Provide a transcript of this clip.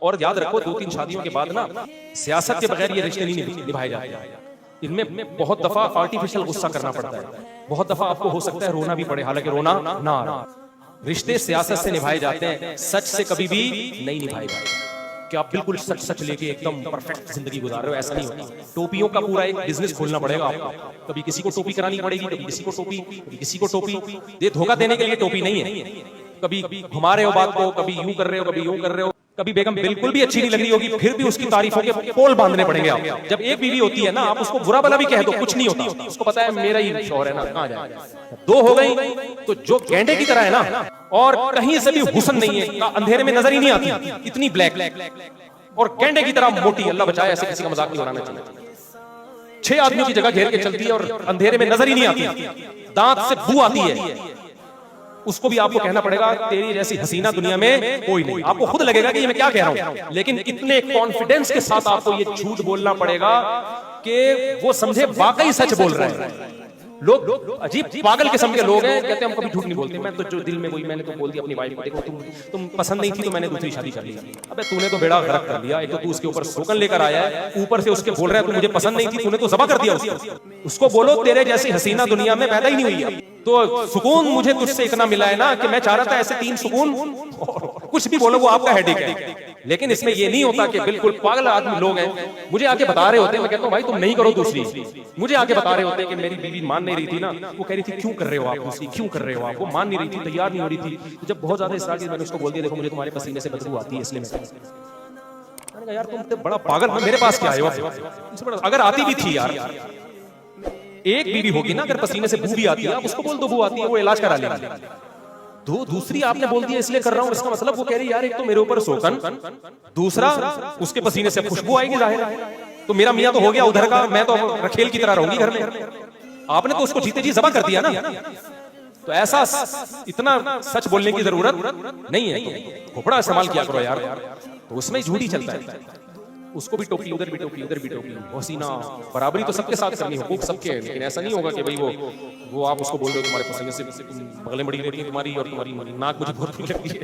और याद रखो 2-3 शादियों के बाद ना सियासत के बगैर ये रिश्ते नहीं निभाए जाते। इनमें बहुत दफा आर्टिफिशियल गुस्सा करना पड़ता है, बहुत दफा आपको हो सकता है रोना भी पड़े, हालांकि रोना ना आ रहा। रिश्ते सियासत से निभाए जाते हैं, सच से कभी भी नहीं निभाए जाते। कि आप बिल्कुल सच सच लेके एकदम परफेक्ट जिंदगी गुजार रहे हो, ऐसा नहीं होता। टोपियों का पूरा एक बिजनेस खोलना पड़ेगा आपको। कभी किसी को टोपी करानी पड़ेगी, कभी किसी को टोपी, कभी किसी को टोपी। ये धोखा देने के लिए टोपी नहीं है। कभी घुमा रहे हो बात को, कभी यूं कर रहे हो, कभी यूं कर रहे हो। कभी बेगम बिल्कुल भी अच्छी नहीं लग रही होगी, फिर भी उसकी तारीफों के पोल बांधने पड़ेंगे आप। जब एक बीवी होती है ना, आप उसको बुरा भला भी कह दो, कुछ नहीं होता। उसको पता है मेरा ही शौहर है ना, कहां जाए। दो हो गई तो जो गेंडे की तरह है ना, और कहीं से भी हुस्न नहीं है, अंधेरे में नजर ही नहीं आती, इतनी ब्लैक और गेंडे की तरह मोटी। अल्लाह बचाए, ऐसे किसी का मजाक नहीं उड़ाना चाहिए। 6 आदमियों की जगह घेर के चलती है और अंधेरे में नजर ही नहीं आती, दांत से बू आती है। उसको भी आपको कहना पड़ेगा तेरी जैसी हसीना दुनिया में कोई नहीं। आपको खुद लगेगा कि ये मैं क्या कह रहा हूं, लेकिन इतने कॉन्फिडेंस के साथ आपको ये झूठ बोलना पड़ेगा कि वो समझे वाकई सच बोल रहे हैं। लोग अजीब पागल किस्म के लोग हैं, कहते हैं हम कभी झूठ नहीं बोलते। मैं तो जो दिल में वही मैंने तो बोल दिया अपनी वाइफ को, देखो तुम पसंद नहीं थी तो मैंने दूसरी शादी कर ली। अबे तूने तो बेड़ा गर्क कर दिया। एक तो तू उसके ऊपर शोकन लेकर आया है, ऊपर से उसके बोल रहा है तू मुझे पसंद नहीं थी, तूने तो ज़बा कर दिया उसको। बोलो तेरे जैसी हसीना दुनिया में पैदा ही नहीं हुई है। तो सुकून मुझे तुझसे इतना मिला है ना कि मैं चाह रहा था ऐसे 3 सुकून। कुछ भी बोलो वो आपका हेडेक है, लेकिन इसमें ये नहीं होता कि बिल्कुल पागल आदमी लोग हैं मुझे आके बता रहे होते हैं। मैं कहता हूँ भाई तुम नहीं करो दूसरी। मुझे आके बता रहे होते हैं कि मेरी बीवी मान नहीं रही थी ना, वो कह रही थी क्यों कर रहे हो आप दूसरी, क्यों कर रहे हो आप। वो मान नहीं रही थी, तैयार नहीं हो रही थी। तो जब बहुत ज्यादा इसरार की, मैंने उसको बोल दिया देखो मुझे तुम्हारे पसीने से बदबू आती है, इसलिए मैंने कहा यार तुम तो बड़ा पागल, मेरे पास क्या आए हो। अगर आती भी थी यार, एक बीवी होगी ना, अगर पसीने से बू भी आती है आप उसको बोल दो बू आती है, वो इलाज करा लेगा। दूसरी आपने बोल दिया इसलिए कर रहा हूं, इसका मतलब वो कह रही यार एक तो मेरे ऊपर शोकन, दूसरा उसके पसीने से खुशबू आएगी जाहिर है, तो मेरा मियां तो हो गया उधर का, मैं तो रखेल की तरह रहूंगी घर में। आपने तो उसको जीते जी ज़बा कर दिया ना। तो ऐसा इतना सच बोलने की जरूरत नहीं है। खोपड़ा इस्तेमाल किया करो यार, तो उसमें झूठ ही चलता है। उसको भी टोकी, उधर भी टोकी, उधर भी टोकी। हसीना बराबरी तो सबके साथ करनी, हुकूक सबके हैं, लेकिन ऐसा नहीं होगा कि भाई वो आप उसको बोल रहे हो तुम्हारे पसीने से बगलें बड़ी लगती है तुम्हारी और तुम्हारी नाक मुझे बहुत लगती है।